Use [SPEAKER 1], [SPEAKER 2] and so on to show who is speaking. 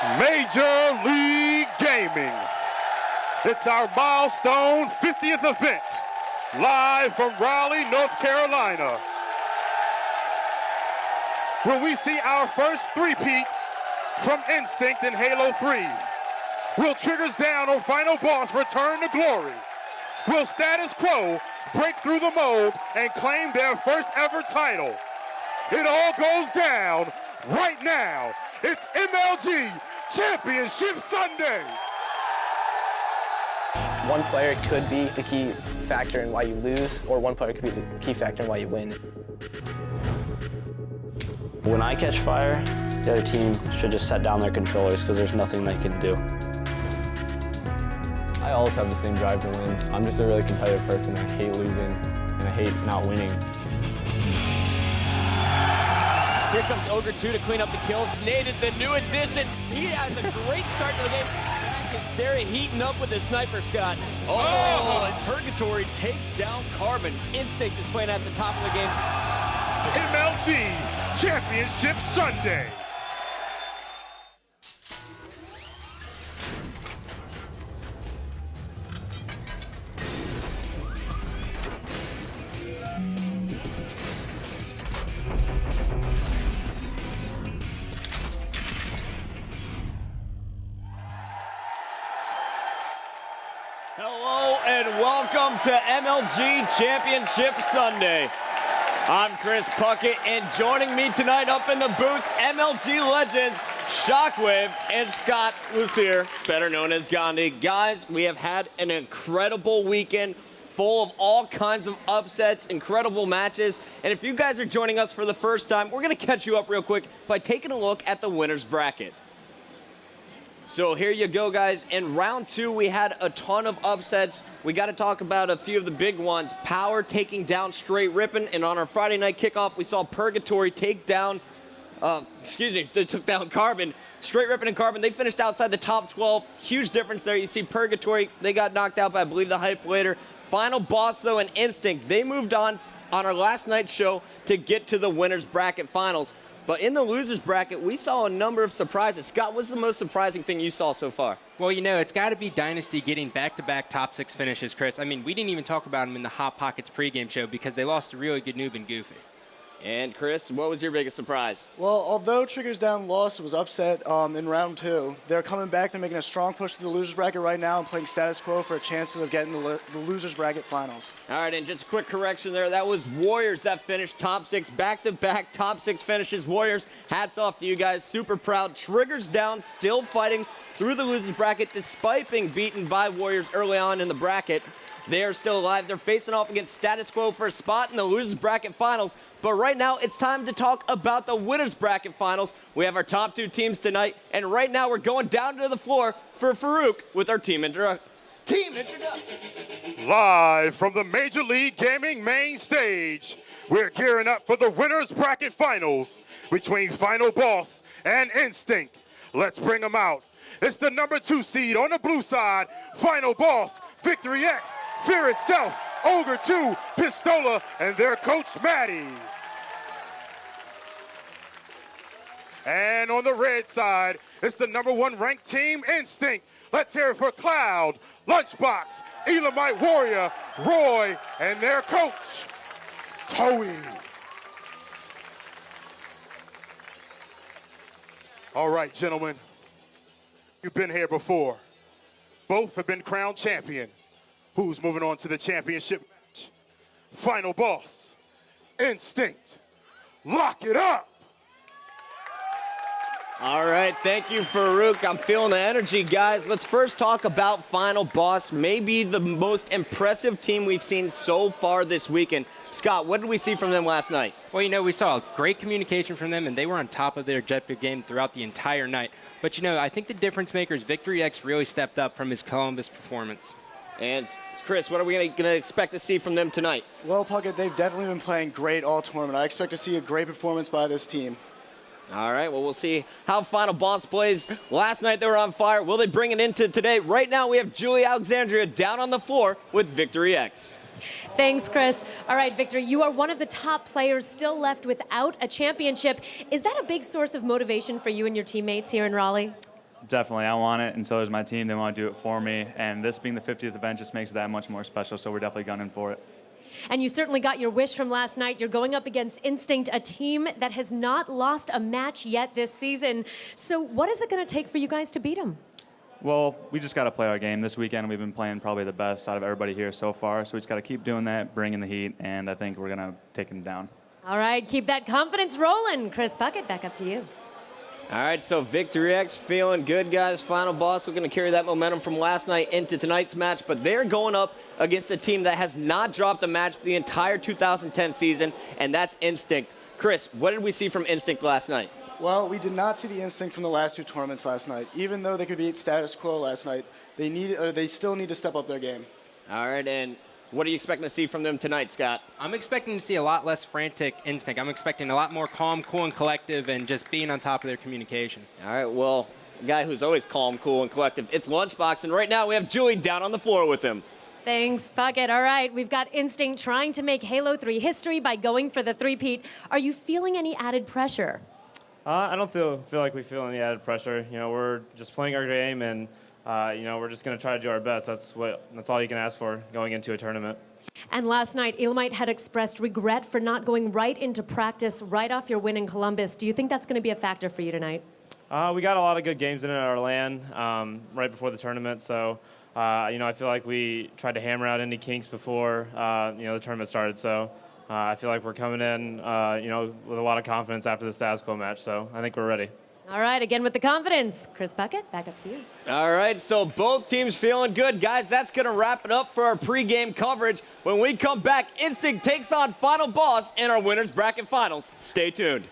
[SPEAKER 1] Major League Gaming. It's our milestone 50th event, live from Raleigh, North Carolina, where we see our first three-peat from Instinct in Halo 3. Will Triggers Down on Final Boss return to glory? Will Status Quo break through the mold and claim their first ever title? It all goes down right now. It's MLG Championship Sunday.
[SPEAKER 2] One player could be the key factor in why you lose, or one player could be the key factor in why you win.
[SPEAKER 3] When I catch fire, the other team should just set down their controllers because there's nothing they can do.
[SPEAKER 4] I always have the same drive to win. I'm just a really competitive person. I hate losing, and I hate not winning.
[SPEAKER 5] Here comes Ogre 2 to clean up the kills. Nate is the new addition. He has a great start to the game. Hysteria heating up with the sniper, Scott. Oh, and Purgatory takes down Carbon. Instinct is playing at the top of the game.
[SPEAKER 1] MLG Championship Sunday.
[SPEAKER 5] Hello and welcome to MLG Championship Sunday. I'm Chris Puckett, and joining me tonight up in the booth, MLG legends Shockwave and Scott Lucier, better known as Gandhi. Guys, we have had an incredible weekend full of all kinds of upsets, incredible matches, and if you guys are joining us for the first time, we're going to catch you up real quick by taking a look at the winner's bracket. So here you go, guys. In round two, we had a ton of upsets. We got to talk about a few of the big ones. Power taking down Straight Rippin', and on our Friday night kickoff, we saw Purgatory take down, they took down Carbon. Straight Rippin' and Carbon, they finished outside the top 12. Huge difference there. You see Purgatory, they got knocked out by, I believe, the Hype later. Final Boss, though, and Instinct, they moved on our last night's show to get to the winner's bracket finals. But in the loser's bracket, we saw a number of surprises. Scott, what's the most surprising thing you saw so far?
[SPEAKER 6] Well, you know, it's got to be Dynasty getting back-to-back top 6 finishes, Chris. I mean, we didn't even talk about them in the Hot Pockets pregame show because they lost to really good Noob and Goofy.
[SPEAKER 5] And Chris, what was your biggest surprise?
[SPEAKER 7] Well, although Triggers Down lost, it was upset in round two. They're coming back. They're making a strong push to the loser's bracket right now and playing status quo for a chance of getting the loser's bracket finals.
[SPEAKER 5] All right, and just a quick correction there. That was Warriors that finished top 6, back-to-back top 6 finishes. Warriors, hats off to you guys. Super proud. Triggers Down still fighting through the loser's bracket despite being beaten by Warriors early on in the bracket. They are still alive. They're facing off against Status Quo for a spot in the loser's bracket finals. But right now, it's time to talk about the winner's bracket finals. We have our top 2 teams tonight, and right now we're going down to the floor for Farouk with our team introduction.
[SPEAKER 1] Live from the Major League Gaming main stage, we're gearing up for the winner's bracket finals between Final Boss and Instinct. Let's bring them out. It's the number 2 seed on the blue side, Final Boss, Victory X, Fear Itself, Ogre 2, Pistola, and their coach, Maddie. And on the red side, it's the number 1 ranked team, Instinct. Let's hear it for Cloud, Lunchbox, Elamite Warrior, Roy, and their coach, Toei. All right, gentlemen, you've been here before. Both have been crowned champion. Who's moving on to the championship match? Final Boss, Instinct. Lock it up.
[SPEAKER 5] All right, thank you, Farouk. I'm feeling the energy, guys. Let's first talk about Final Boss, maybe the most impressive team we've seen so far this weekend. Scott, what did we see from them last night?
[SPEAKER 6] Well, you know, we saw great communication from them, and they were on top of their objective game throughout the entire night. But, you know, I think the difference makers, Victory X, really stepped up from his Columbus performance.
[SPEAKER 5] And Chris, what are we going to expect to see from them tonight?
[SPEAKER 7] Well, Puckett, they've definitely been playing great all tournament. I expect to see a great performance by this team.
[SPEAKER 5] All right, well, we'll see how Final Boss plays. Last night they were on fire. Will they bring it into today? Right now we have Julie Alexandria down on the floor with Victory X.
[SPEAKER 8] Thanks, Chris. All right, Victor, you are one of the top players still left without a championship. Is that a big source of motivation for you and your teammates here in Raleigh?
[SPEAKER 9] Definitely, I want it, and so does my team. They want to do it for me, and this being the 50th event just makes it that much more special, so we're definitely gunning for it.
[SPEAKER 8] And you certainly got your wish from last night. You're going up against Instinct, a team that has not lost a match yet this season. So what is it going to take for you guys to beat them?
[SPEAKER 9] Well, we just got to play our game. This weekend we've been playing probably the best out of everybody here so far, so we just got to keep doing that, bringing the heat, and I think we're going to take them down.
[SPEAKER 8] All right, keep that confidence rolling. Chris Puckett, back up to you.
[SPEAKER 5] All right, so Victory X feeling good, guys. Final boss, we're going to carry that momentum from last night into tonight's match, but they're going up against a team that has not dropped a match the entire 2010 season, and that's Instinct. Chris, what did we see from Instinct last night?
[SPEAKER 7] Well, we did not see the instinct from the last two tournaments last night. Even though they could beat status quo last night, they still need to step up their game.
[SPEAKER 5] All right, and what are you expecting to see from them tonight, Scott?
[SPEAKER 6] I'm expecting to see a lot less frantic Instinct. I'm expecting a lot more calm, cool, and collective, and just being on top of their communication.
[SPEAKER 5] All right, well, a guy who's always calm, cool, and collective, it's Lunchbox, and right now we have Julie down on the floor with him.
[SPEAKER 8] Thanks, Puckett. All right, we've got Instinct trying to make Halo 3 history by going for the three-peat. Are you feeling any added pressure?
[SPEAKER 10] I don't feel like we feel any added pressure. You know, we're just playing our game, and you know, we're just going to try to do our best. That's all you can ask for going into a tournament.
[SPEAKER 8] And last night, Elamite had expressed regret for not going right into practice right off your win in Columbus. Do you think that's going to be a factor for you tonight?
[SPEAKER 10] We got a lot of good games in at our LAN right before the tournament, so you know, I feel like we tried to hammer out any kinks before you know, the tournament started. So I feel like we're coming in you know, with a lot of confidence after the status quo match. So I think we're ready.
[SPEAKER 8] All right, again with the confidence. Chris Puckett, back up to you.
[SPEAKER 5] All right, so both teams feeling good. Guys, that's going to wrap it up for our pregame coverage. When we come back, Instinct takes on Final Boss in our Winners Bracket Finals. Stay tuned.